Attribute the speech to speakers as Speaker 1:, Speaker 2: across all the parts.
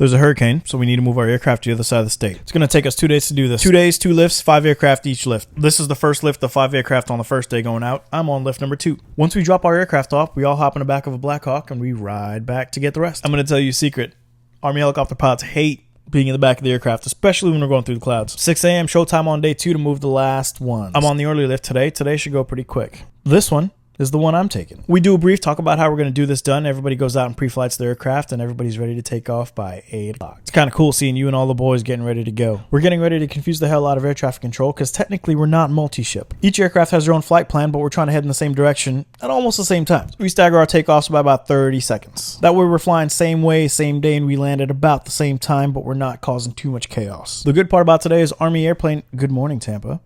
Speaker 1: There's a hurricane, so we need to move our aircraft to the other side of the state. It's going to take us 2 days to do this. 2 days, 2 lifts, 5 aircraft each lift. This is the first lift of 5 aircraft on the first day going out. I'm on lift number 2. Once we drop our aircraft off, we all hop in the back of a Black Hawk and we ride back to get the rest. I'm going to tell you a secret. Army helicopter pilots hate being in the back of the aircraft, especially when we're going through the clouds. 6 a.m. showtime on day 2 to move the last one. I'm on the early lift today. Today should go pretty quick. This one is the one I'm taking. We do a brief talk about how we're going to do this done. Everybody goes out and pre-flights their aircraft and everybody's ready to take off by 8 o'clock. It's kind of cool seeing you and all the boys getting ready to go. We're getting ready to confuse the hell out of air traffic control because technically we're not multi-ship. Each aircraft has their own flight plan, but we're trying to head in the same direction at almost the same time. So we stagger our takeoffs by about 30 seconds. That way we're flying same way, same day, and we land at about the same time, but we're not causing too much chaos. The good part about today is Army airplane. Good morning, Tampa.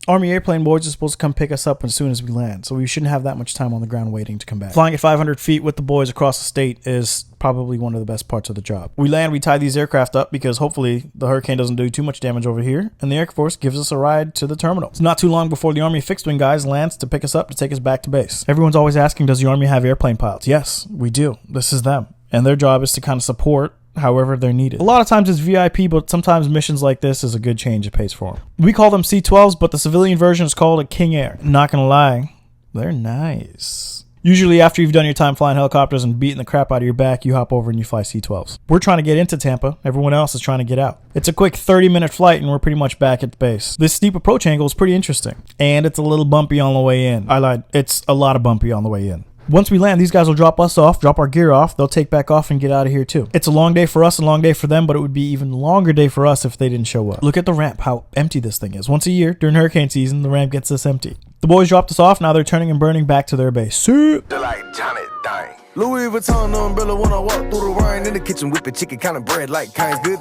Speaker 1: Army airplane boys are supposed to come pick us up as soon as we land, so we shouldn't have that much time on the ground waiting to come back. Flying at 500 feet with the boys across the state is probably one of the best parts of the job. We land, we tie these aircraft up because hopefully the hurricane doesn't do too much damage over here, and the Air Force gives us a ride to the terminal. It's not too long before the Army fixed-wing guys lands to pick us up to take us back to base. Everyone's always asking, does the Army have airplane pilots? Yes, we do. This is them. And their job is to kind of support however they're needed. A lot of times it's VIP, but sometimes missions like this is a good change of pace for them. We call them C-12s, but the civilian version is called a King Air. Not gonna lie, they're nice. Usually after you've done your time flying helicopters and beating the crap out of your back, you hop over and you fly C-12s. We're trying to get into Tampa. Everyone else is trying to get out. It's a quick 30-minute flight and we're pretty much back at the base. This steep approach angle is pretty interesting. And it's a little bumpy on the way in. I lied. It's a lot of bumpy on the way in. Once we land, these guys will drop us off, drop our gear off. They'll take back off and get out of here too. It's a long day for us, a long day for them, but it would be even longer day for us if they didn't show up. Look at the ramp, how empty this thing is. Once a year, during hurricane season, the ramp gets this empty. The boys dropped us off. Now they're turning and burning back to their base. Louis Vuitton umbrella when I walk through the rain in the kitchen, whipping chicken, kind of bread like kinds good.